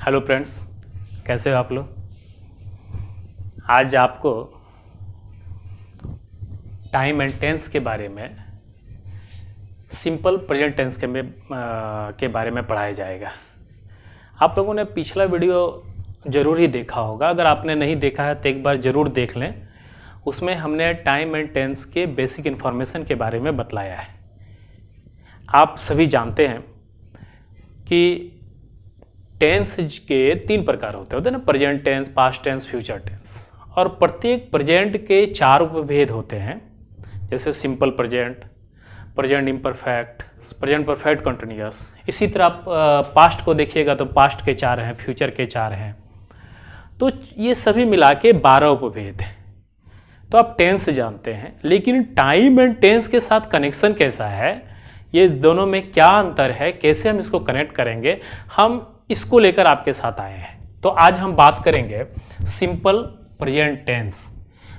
Hello friends, कैसे हो आप लोग। आज आपको टाइम एंड टेंस के बारे में, सिंपल प्रेजेंट टेंस के बारे में पढ़ाया जाएगा। आप लोगों ने पिछला वीडियो ज़रूर ही देखा होगा। अगर आपने नहीं देखा है तो एक बार ज़रूर देख लें। उसमें हमने टाइम एंड टेंस के बेसिक इन्फॉर्मेशन के बारे में बतलाया है। आप सभी जानते हैं कि टेंस के 3 प्रकार होते हैं ना, present tense, past tense, future tense. और प्रत्येक प्रेजेंट के 4 उपभेद होते हैं, जैसे simple present, present imperfect, present perfect continuous. इसी तरह आप पास्ट को देखिएगा तो पास्ट के 4 हैं, फ्यूचर के 4 हैं। तो ये सभी मिला के 12 उपभेद हैं। तो आप टेंस जानते हैं, लेकिन टाइम एंड टेंस के साथ कनेक्शन कैसा है, ये दोनों में क्या अंतर है, कैसे हम इसको कनेक्ट करेंगे, हम इसको लेकर आपके साथ आए हैं। तो आज हम बात करेंगे सिंपल प्रेजेंट टेंस।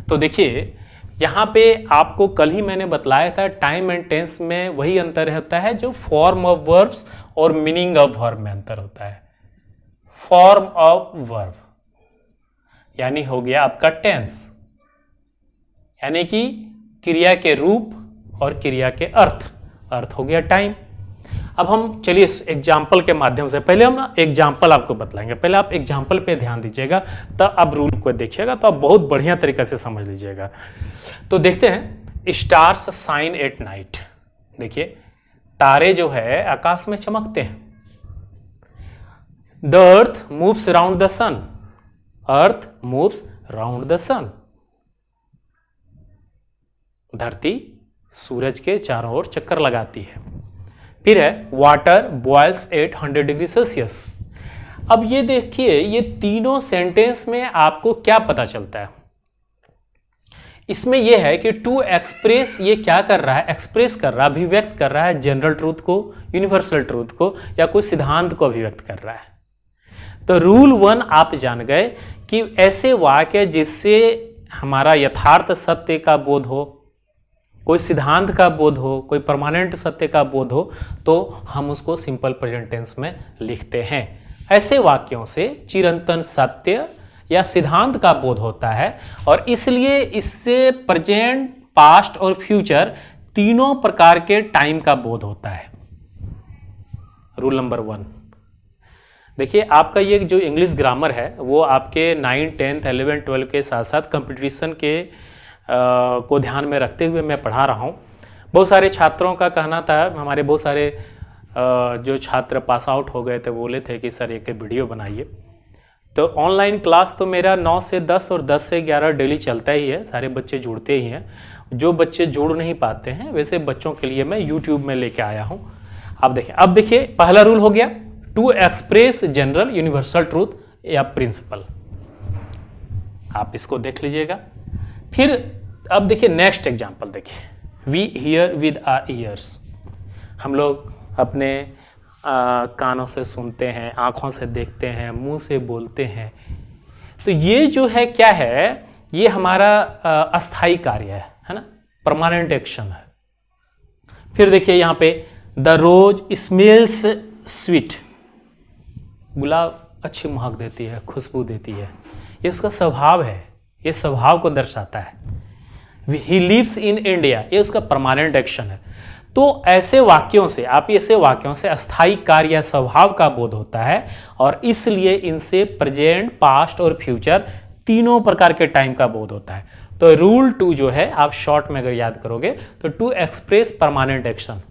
तो देखिए यहाँ पे आपको कल ही मैंने बतलाया था, टाइम एंड टेंस में वही अंतर होता है जो फॉर्म ऑफ वर्ब्स और मीनिंग ऑफ वर्ब में अंतर होता है। फॉर्म ऑफ वर्ब यानी हो गया आपका टेंस, यानी कि क्रिया के रूप और क्रिया के अर्थ हो गया टाइम। अब हम चलिए इस एग्जाम्पल के माध्यम से, पहले हम ना एग्जाम्पल आपको बतलाएंगे। पहले आप एग्जाम्पल पे ध्यान दीजिएगा, तब आप रूल को देखिएगा तो आप बहुत बढ़िया तरीके से समझ लीजिएगा। तो देखते हैं, स्टार्स शाइन एट नाइट। देखिए तारे जो है आकाश में चमकते हैं। The earth moves around the sun. Earth moves around the sun. धरती सूरज के चारों ओर चक्कर लगाती है। फिर है water boils at 100 degree Celsius. अब ये देखिए, ये तीनों सेंटेंस में आपको क्या पता चलता है। इसमें यह है कि टू एक्सप्रेस, ये क्या कर रहा है, एक्सप्रेस कर रहा है, अभिव्यक्त कर रहा है जनरल ट्रूथ को, यूनिवर्सल ट्रूथ को, या कोई सिद्धांत को अभिव्यक्त कर रहा है। तो रूल 1 आप जान गए कि ऐसे वाक्य जिससे हमारा यथार्थ सत्य का बोध हो, कोई सिद्धांत का बोध हो, कोई परमानेंट सत्य का बोध हो, तो हम उसको सिंपल प्रेजेंट टेंस में लिखते हैं। ऐसे वाक्यों से चिरंतन सत्य या सिद्धांत का बोध होता है, और इसलिए इससे प्रेजेंट, पास्ट और फ्यूचर तीनों प्रकार के टाइम का बोध होता है। रूल नंबर 1 देखिए, आपका ये जो इंग्लिश ग्रामर है वो आपके 9, 10, 11, 12 के साथ साथ कंपटीशन के को ध्यान में रखते हुए मैं पढ़ा रहा हूँ। बहुत सारे छात्रों का कहना था, हमारे बहुत सारे जो छात्र पास आउट हो गए थे बोले थे कि सर एक वीडियो बनाइए। तो ऑनलाइन क्लास तो मेरा 9 से 10 और 10 से 11 डेली चलता ही है, सारे बच्चे जुड़ते ही हैं। जो बच्चे जुड़ नहीं पाते हैं वैसे बच्चों के लिए मैं यूट्यूब में लेके आया हूँ। अब देखिए पहला रूल हो गया, to express general universal truth या प्रिंसिपल। आप इसको देख लीजिएगा। फिर अब देखिए नेक्स्ट एग्जांपल देखिए, we hear with our ears. हम लोग अपने कानों से सुनते हैं, आँखों से देखते हैं, मुंह से बोलते हैं। तो ये जो है क्या है, ये हमारा अस्थाई कार्य है ना, परमानेंट एक्शन है। फिर देखिए यहाँ पे, द रोज स्मेल्स स्वीट। गुलाब अच्छी महक देती है, खुशबू देती है, ये उसका स्वभाव है, ये स्वभाव को दर्शाता है। ही लिव्स इन इंडिया, ये उसका परमानेंट एक्शन है। तो ऐसे वाक्यों से अस्थायी कार्य या स्वभाव का बोध होता है, और इसलिए इनसे प्रेजेंट, पास्ट और फ्यूचर तीनों प्रकार के टाइम का बोध होता है। तो रूल 2 जो है, आप शॉर्ट में अगर याद करोगे तो to express permanent action.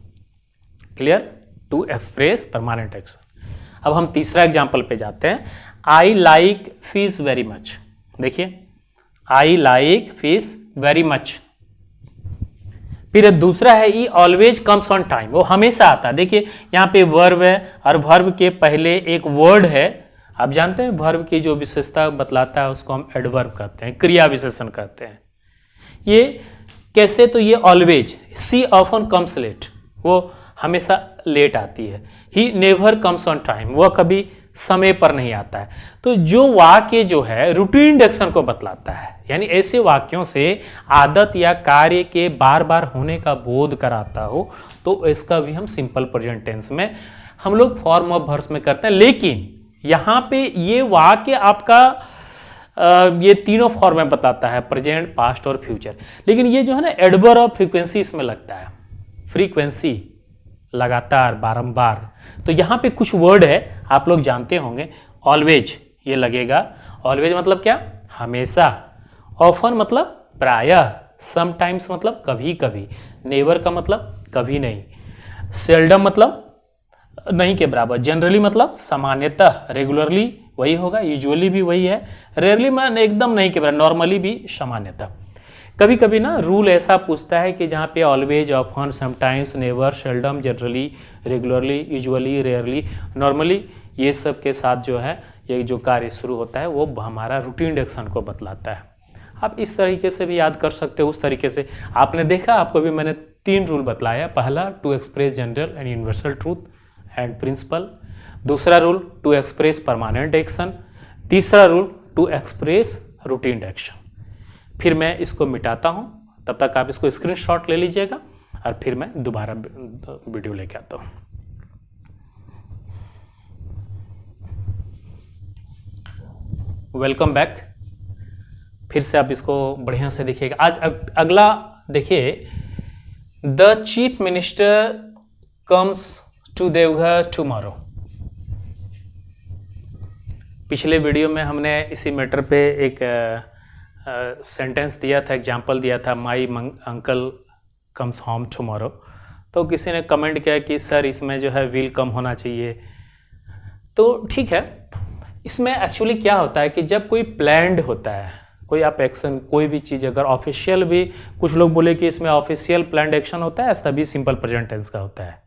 Clear, to express permanent action. अब हम तीसरा एग्जाम्पल पे जाते हैं। I like fish very much. देखिए, I like fish very much. फिर दूसरा है, he always comes on time, वो हमेशा आता है। देखिए यहाँ पे वर्ब है, और वर्ब के पहले एक वर्ड है। आप जानते हैं वर्ब की जो विशेषता बतलाता है उसको हम एडवर्ब कहते हैं, क्रिया विशेषण कहते हैं। ये कैसे, तो ये ऑलवेज, सी ऑफन कम्स लेट, वो हमेशा लेट आती है। He never comes on time, वह कभी समय पर नहीं आता है। तो जो वाक्य जो है रूटीन एक्शन को बतलाता है, यानी ऐसे वाक्यों से आदत या कार्य के बार बार होने का बोध कराता हो, तो इसका भी हम सिंपल प्रेजेंट टेंस में हम लोग फॉर्म ऑफ वर्ब्स में करते हैं। लेकिन यहां पे ये वाक्य आपका ये तीनों फॉर्म में बताता है, प्रेजेंट, पास्ट और फ्यूचर। लेकिन ये जो है ना एडवर्ब और फ्रीक्वेंसी इसमें लगता है, फ्रीक्वेंसी लगातार, बारंबार। तो यहां पे कुछ वर्ड है आप लोग जानते होंगे। ऑलवेज ये लगेगा, ऑलवेज मतलब क्या, हमेशा। ऑफन मतलब प्रायः, समटाइम्स मतलब कभी कभी, नेवर का मतलब कभी नहीं, सेल्डम मतलब नहीं के बराबर, जनरली मतलब सामान्यतः, रेगुलरली वही होगा, यूजुअली भी वही है, रेयरली मैं एकदम नहीं के बराबर, नॉर्मली भी सामान्यतः। कभी कभी ना रूल ऐसा पूछता है कि जहाँ पे always, often, sometimes, never, seldom, generally, regularly, usually, rarely, normally, ये सब के साथ जो है ये जो कार्य शुरू होता है वो हमारा रूटीन एक्शन को बतलाता है। आप इस तरीके से भी याद कर सकते हो, उस तरीके से। आपने देखा, आपको भी मैंने 3 रूल बतलाया। पहला, to express general and universal truth and principle. दूसरा rule, to express permanent action. तीसरा rule, to express routine action. फिर मैं इसको मिटाता हूं, तब तक आप इसको स्क्रीनशॉट ले लीजिएगा और फिर मैं दोबारा वीडियो लेके आता हूं। Welcome back. फिर से आप इसको बढ़िया से देखिएगा। आज अगला देखिए, the chief minister comes to Deoghar tomorrow. पिछले वीडियो में हमने इसी मैटर पे एक सेंटेंस दिया था, एग्जाम्पल दिया था, my uncle comes home tomorrow. तो किसी ने कमेंट किया कि सर इसमें जो है विल कम होना चाहिए। तो ठीक है, इसमें एक्चुअली क्या होता है कि जब कोई प्लान्ड होता है, कोई आप एक्शन, कोई भी चीज़ अगर ऑफिशियल भी, कुछ लोग बोले कि इसमें ऑफिशियल प्लान्ड एक्शन होता है, तभी सिंपल प्रेजेंट टेंस का होता है।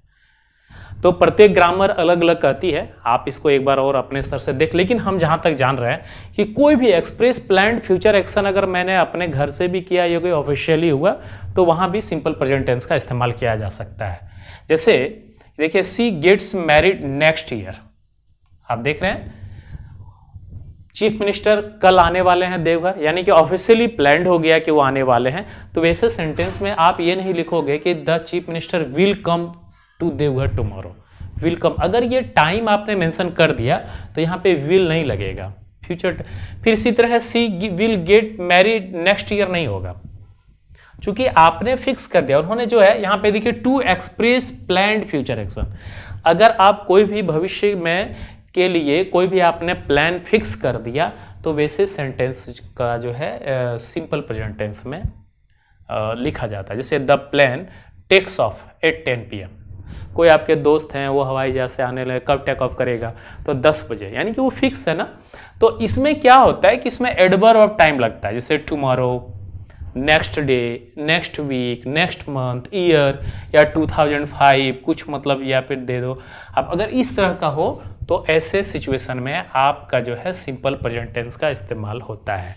तो प्रत्येक ग्रामर अलग अलग कहती है, आप इसको एक बार और अपने स्तर से देख। लेकिन हम जहाँ तक जान रहे हैं कि कोई भी एक्सप्रेस प्लान्ड फ्यूचर एक्शन अगर मैंने अपने घर से भी किया या कोई ऑफिशियली हुआ, तो वहाँ भी सिंपल प्रेजेंट टेंस का इस्तेमाल किया जा सकता है। जैसे देखिए, सी गेट्स मैरिड नेक्स्ट ईयर। आप देख रहे हैं चीफ मिनिस्टर कल आने वाले हैं देवघर, यानी कि ऑफिशियली प्लान्ड हो गया कि वो आने वाले हैं। तो वैसे सेंटेंस में आप ये नहीं लिखोगे कि the chief minister will come to Deoghar tomorrow, will come. अगर ये टाइम आपने मेंशन कर दिया तो यहाँ पे विल नहीं लगेगा, फ्यूचर। फिर इसी तरह she will get married next year नहीं होगा, चूंकि आपने फिक्स कर दिया। उन्होंने जो है यहाँ पे देखिए, to express planned future action. अगर आप कोई भी भविष्य में के लिए कोई भी आपने प्लान फिक्स कर दिया, तो वैसे सेंटेंस का जो है सिंपल प्रेजेंट टेंस में लिखा जाता है। जैसे the plan takes off at 10 PM। कोई आपके दोस्त हैं, वो हवाई जहाज से आने लगे, कब टेक ऑफ करेगा, तो 10 बजे, यानी कि वो फिक्स है ना। तो इसमें क्या होता है कि इसमें एडवर्ब ऑफ टाइम लगता है, जैसे tomorrow, next day, next week, next month, year, या 2005 कुछ मतलब, या फिर दे दो। अब अगर इस तरह का हो तो ऐसे सिचुएशन में आपका जो है सिंपल प्रेजेंट टेंस का इस्तेमाल होता है।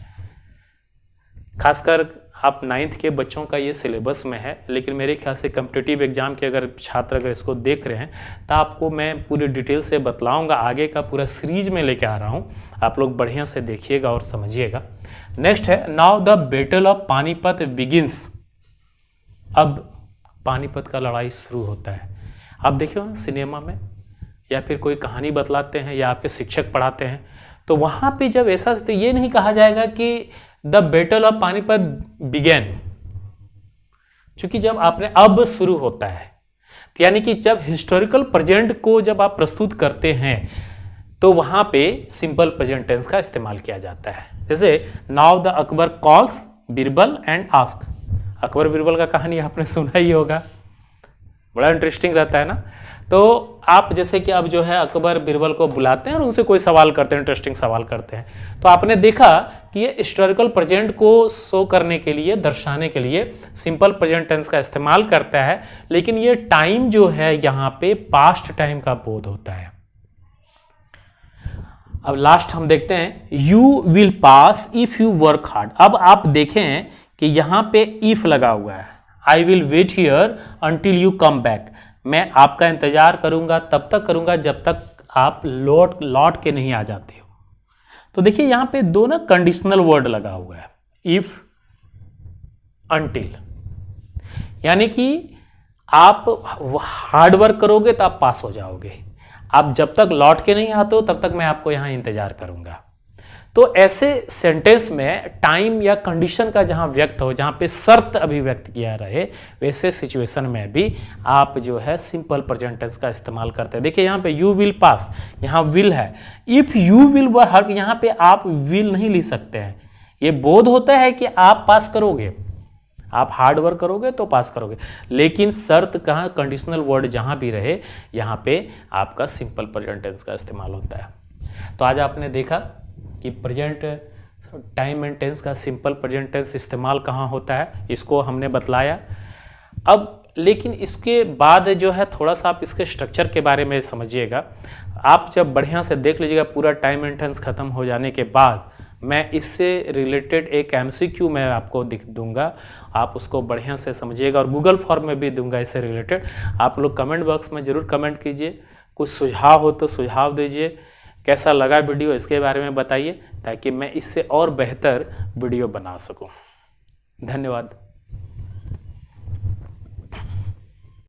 खासकर आप 9th के बच्चों का ये सिलेबस में है, लेकिन मेरे ख्याल से कॉम्पिटिटिव एग्जाम के अगर छात्र अगर इसको देख रहे हैं तो आपको मैं पूरी डिटेल से बतलाऊंगा। आगे का पूरा सीरीज में लेके आ रहा हूँ, आप लोग बढ़िया से देखिएगा और समझिएगा। नेक्स्ट है, now the battle of Panipat begins. अब पानीपत का लड़ाई शुरू होता है। आप देखिए ना सिनेमा में, या फिर कोई कहानी बतलाते हैं, या आपके शिक्षक पढ़ाते हैं, तो वहाँ पे जब ऐसा, तो ये नहीं कहा जाएगा कि the battle of Panipat began, क्योंकि जब आपने अब शुरू होता है, तो यानी कि जब हिस्टोरिकल प्रेजेंट को जब आप प्रस्तुत करते हैं तो वहाँ पे सिंपल प्रेजेंट टेंस का इस्तेमाल किया जाता है। जैसे now the Akbar calls Birbal and ask. Akbar Birbal का कहानी आपने सुना ही होगा, बड़ा इंटरेस्टिंग रहता है ना। तो आप जैसे कि अब जो है अकबर बीरबल को बुलाते हैं और उनसे कोई सवाल करते हैं, इंटरेस्टिंग सवाल करते हैं, तो आपने देखा कि ये हिस्टोरिकल प्रेजेंट को शो करने के लिए, दर्शाने के लिए सिंपल प्रेजेंट टेंस का इस्तेमाल करता है। लेकिन ये टाइम जो है यहाँ पे पास्ट टाइम का बोध होता है। अब लास्ट हम देखते हैं, you will pass if you work hard. अब आप देखें कि यहाँ पे इफ लगा हुआ है, I will wait here until you come back. मैं आपका इंतजार करूंगा, तब तक करूंगा जब तक आप लौट के नहीं आ जाते हो। तो देखिए यहाँ पे दो ना कंडीशनल वर्ड लगा हुआ है, इफ, अंटिल, यानी कि आप हार्ड वर्क करोगे तो आप पास हो जाओगे। आप जब तक लौट के नहीं आते हो तब तक मैं आपको यहाँ इंतजार करूँगा। तो ऐसे सेंटेंस में टाइम या कंडीशन का जहाँ व्यक्त हो, जहाँ पे शर्त अभिव्यक्त किया रहे, वैसे सिचुएशन में भी आप जो है सिंपल प्रेजेंट टेंस का इस्तेमाल करते हैं। देखिए यहाँ पे यू विल पास, यहाँ विल है। इफ़ यू विल वर्क, यहाँ पे आप विल नहीं लिख सकते हैं। ये बोध होता है कि आप पास करोगे, आप हार्ड वर्क करोगे तो पास करोगे, लेकिन शर्त कहाँ, कंडीशनल वर्ड जहाँ भी रहे, यहाँ पे आपका सिंपल प्रेजेंट टेंस का इस्तेमाल होता है। तो आज आपने देखा कि प्रेजेंट टाइम एंड टेंस का सिंपल प्रेजेंट टेंस इस्तेमाल कहाँ होता है, इसको हमने बतलाया। अब लेकिन इसके बाद जो है थोड़ा सा आप इसके स्ट्रक्चर के बारे में समझिएगा। आप जब बढ़िया से देख लीजिएगा, पूरा टाइम एंड टेंस खत्म हो जाने के बाद मैं इससे रिलेटेड एक MCQ मैं आपको दिख दूंगा, आप उसको बढ़िया से समझिएगा और गूगल फॉर्म में भी दूंगा इससे रिलेटेड। आप लोग कमेंट बॉक्स में ज़रूर कमेंट कीजिए, कुछ सुझाव हो तो सुझाव दीजिए, कैसा लगा वीडियो इसके बारे में बताइए, ताकि मैं इससे और बेहतर वीडियो बना सकूं। धन्यवाद।